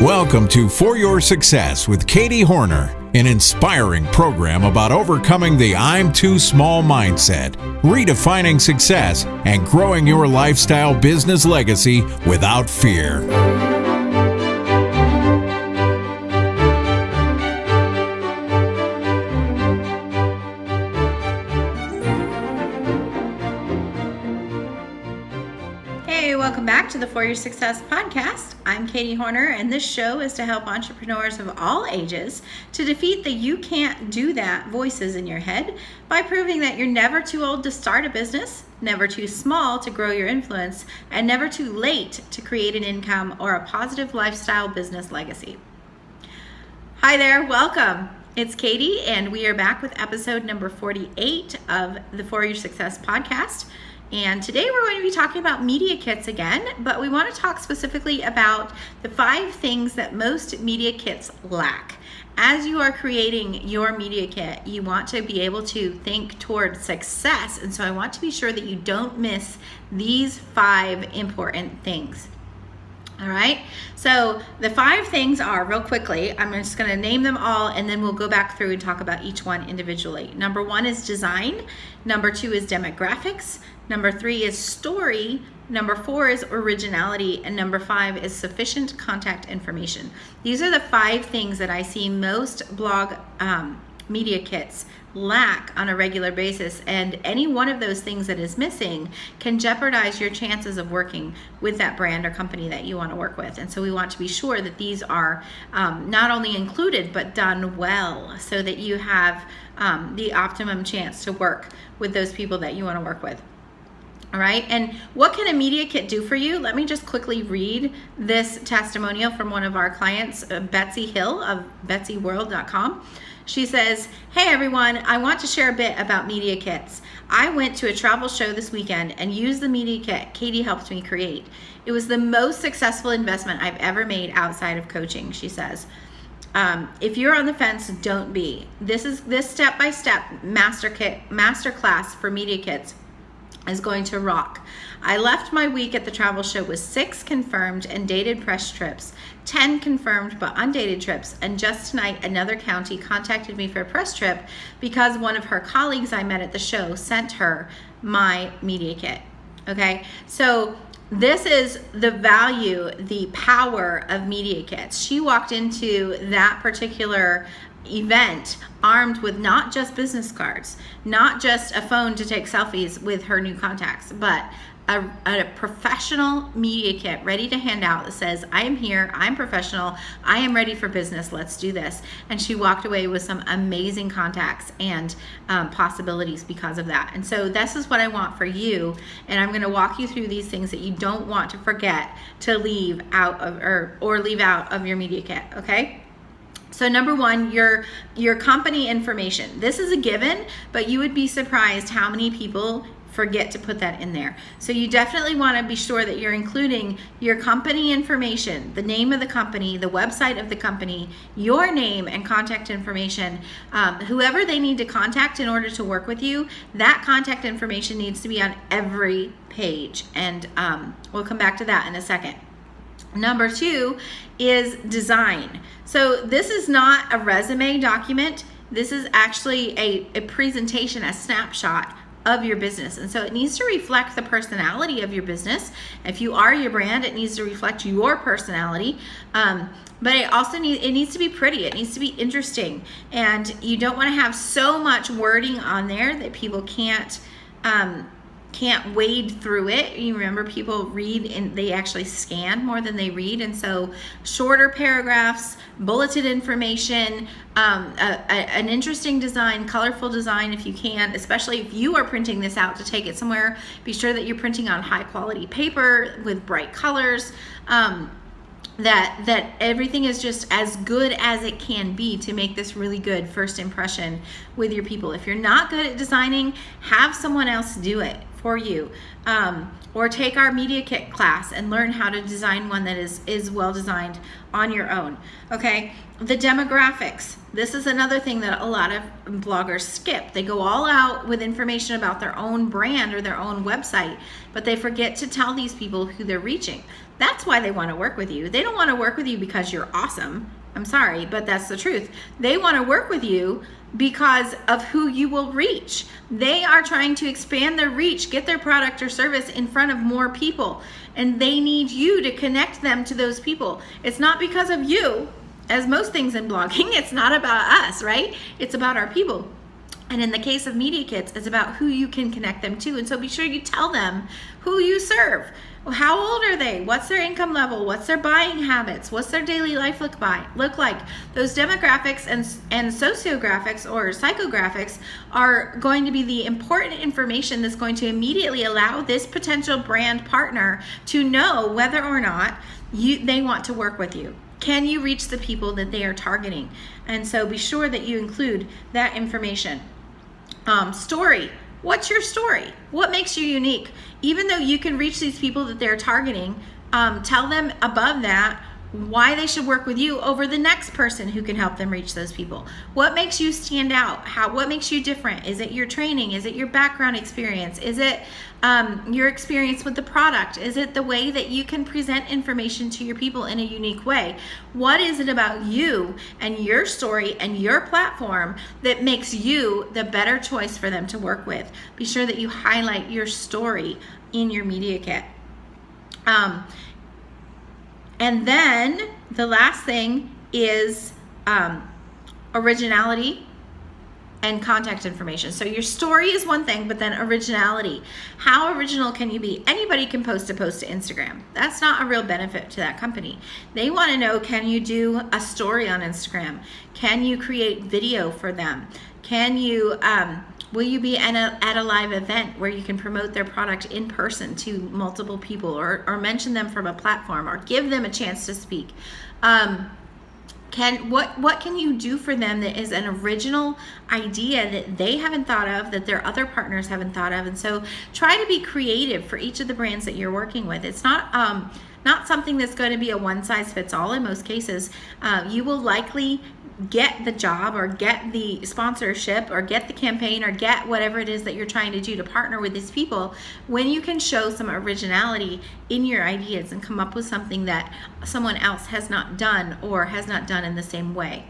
Welcome to For Your Success with Katie Hornor, an inspiring program about overcoming the I'm too small mindset, redefining success, and growing your lifestyle business legacy without fear. Welcome back to the For Your Success podcast. I'm Katie Hornor, and this show is to help entrepreneurs of all ages to defeat the "you can't do that" voices in your head by proving that you're never too old to start a business, never too small to grow your influence, and never too late to create an income or a positive lifestyle business legacy. Hi there, welcome. It's Katie, and we are back with episode number 48 of the For Your Success podcast. And today we're going to be talking about media kits again, but we want to talk specifically about the 5 things that most media kits lack. As you are creating your media kit, you want to be able to think toward success. And so I want to be sure that you don't miss these 5 important things. All right, so the 5 things are, real quickly, I'm just going to name them all and then we'll go back through and talk about each one individually. Number 1 is design. Number 2 is demographics. Number 3 is story. Number 4 is originality. And number 5 is sufficient contact information. These are the 5 things that I see most blog media kits lack on a regular basis, and any one of those things that is missing can jeopardize your chances of working with that brand or company that you want to work with. And so we want to be sure that these are not only included but done well, so that you have the optimum chance to work with those people that you want to work with. All right, and what can a media kit do for you? Let me just quickly read this testimonial from one of our clients, Betsy Hill of BetsyWorld.com. She says, "Hey everyone, I want to share a bit about media kits. I went to a travel show this weekend and used the media kit Katie helped me create. It was the most successful investment I've ever made outside of coaching," she says. If you're on the fence, don't be. This step-by-step masterclass for media kits is going to rock. I left my week at the travel show with 6 confirmed and dated press trips, 10 confirmed but undated trips, and just tonight another county contacted me for a press trip because one of her colleagues I met at the show sent her my media kit. Okay, so this is the value, the power of media kits. She walked into that particular event armed with not just business cards, not just a phone to take selfies with her new contacts, but a professional media kit ready to hand out that says, I am here, I'm professional, I am ready for business, let's do this. And she walked away with some amazing contacts and possibilities because of that. And so this is what I want for you, and I'm going to walk you through these things that you don't want to forget to leave out of or leave out of your media kit, okay? So number 1, your company information. This is a given, but you would be surprised how many people forget to put that in there. So you definitely want to be sure that you're including your company information, the name of the company, the website of the company, your name and contact information. Whoever they need to contact in order to work with you, that contact information needs to be on every page. And we'll come back to that in a second. Number 2 is design. So this is not a resume document. This is actually a presentation, a snapshot of your business. And so it needs to reflect the personality of your business. If you are your brand, it needs to reflect your personality. But it needs to be pretty. It needs to be interesting. And you don't want to have so much wording on there that people can't wade through it. You remember, people read and they actually scan more than they read, and so shorter paragraphs, bulleted information, an interesting design, colorful design if you can, especially if you are printing this out to take it somewhere. Be sure that you're printing on high quality paper with bright colors, that everything is just as good as it can be to make this really good first impression with your people. If you're not good at designing, have someone else do it for you. Or take our media kit class and learn how to design one that is well designed on your own. Okay, the demographics. This is another thing that a lot of bloggers skip. They go all out with information about their own brand or their own website, but they forget to tell these people who they're reaching. That's why they want to work with you. They don't want to work with you because you're awesome. I'm sorry, but that's the truth. They want to work with you because of who you will reach. They are trying to expand their reach, get their product or service in front of more people, and they need you to connect them to those people. It's not because of you, as most things in blogging. It's not about us, right? It's about our people. And in the case of media kits, it's about who you can connect them to. And so be sure you tell them who you serve. How old are they? What's their income level? What's their buying habits? What's their daily life look like? Those demographics and sociographics or psychographics are going to be the important information that's going to immediately allow this potential brand partner to know whether or not they want to work with you. Can you reach the people that they are targeting? And so be sure that you include that information. Story. What's your story? What makes you unique? Even though you can reach these people that they're targeting, tell them above that why they should work with you over the next person who can help them reach those people. What makes you stand out? What makes you different? Is it your training? Is it your background experience? Is it your experience with the product? Is it the way that you can present information to your people in a unique way? What is it about you and your story and your platform that makes you the better choice for them to work with? Be sure that you highlight your story in your media kit. And then the last thing is originality and contact information. So your story is one thing, but then originality. How original can you be? Anybody can post a post to Instagram. That's not a real benefit to that company. They want to know, can you do a story on Instagram? Can you create video for them? Can you, will you be at a live event where you can promote their product in person to multiple people, or mention them from a platform, or give them a chance to speak? What can you do for them that is an original idea that they haven't thought of, that their other partners haven't thought of? And so try to be creative for each of the brands that you're working with. It's not something that's going to be a one size fits all in most cases. You will likely get the job or get the sponsorship or get the campaign or get whatever it is that you're trying to do to partner with these people when you can show some originality in your ideas and come up with something that someone else has not done or has not done in the same way.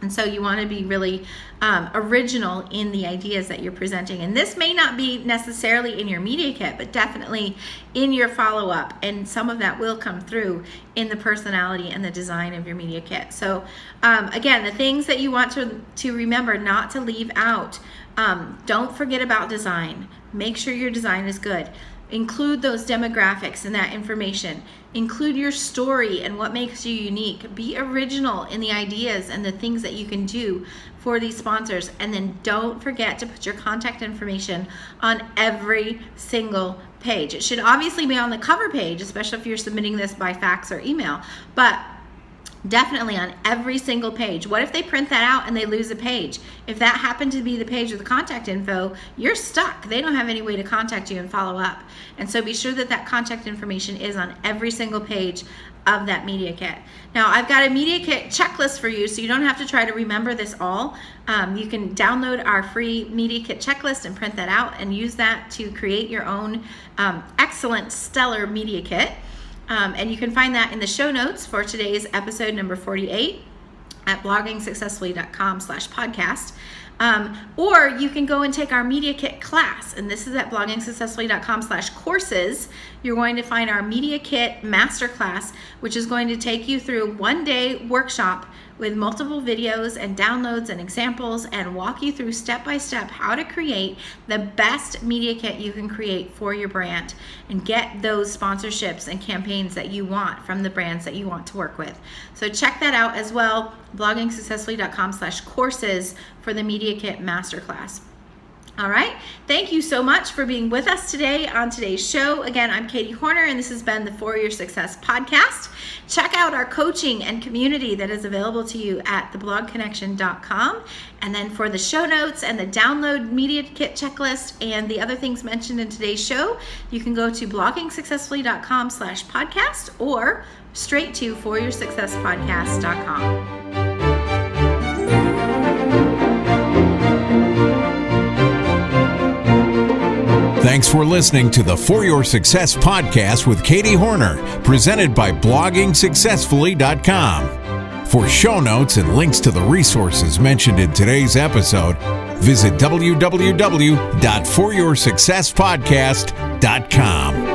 And so you want to be really original in the ideas that you're presenting. And this may not be necessarily in your media kit, but definitely in your follow-up. And some of that will come through in the personality and the design of your media kit. So again, the things that you want to remember not to leave out. Don't forget about design. Make sure your design is good. Include those demographics and that information. Include your story and what makes you unique. Be original in the ideas and the things that you can do for these sponsors. And then don't forget to put your contact information on every single page. It should obviously be on the cover page, especially if you're submitting this by fax or email, but definitely on every single page. What if they print that out and they lose a page? If that happened to be the page with the contact info, you're stuck. They don't have any way to contact you and follow up. And so be sure that that contact information is on every single page of that media kit. Now, I've got a media kit checklist for you, so you don't have to try to remember this all. You can download our free media kit checklist and print that out and use that to create your own excellent, stellar media kit. And you can find that in the show notes for today's episode number 48 at bloggingsuccessfully.com/podcast. Or you can go and take our media kit class, and this is at bloggingsuccessfully.com/courses. You're going to find our media kit masterclass, which is going to take you through 1-day workshop with multiple videos and downloads and examples, and walk you through step by step how to create the best media kit you can create for your brand and get those sponsorships and campaigns that you want from the brands that you want to work with. So check that out as well, bloggingsuccessfully.com/courses for the media kit masterclass. All right. Thank you so much for being with us today on today's show. Again, I'm Katie Hornor, and this has been the For Your Success podcast. Check out our coaching and community that is available to you at theblogconnection.com. And then for the show notes and the download media kit checklist and the other things mentioned in today's show, you can go to bloggingsuccessfully.com/podcast or straight to foryoursuccesspodcast.com. Thanks for listening to the For Your Success podcast with Katie Hornor, presented by bloggingsuccessfully.com. For show notes and links to the resources mentioned in today's episode, visit www.foryoursuccesspodcast.com.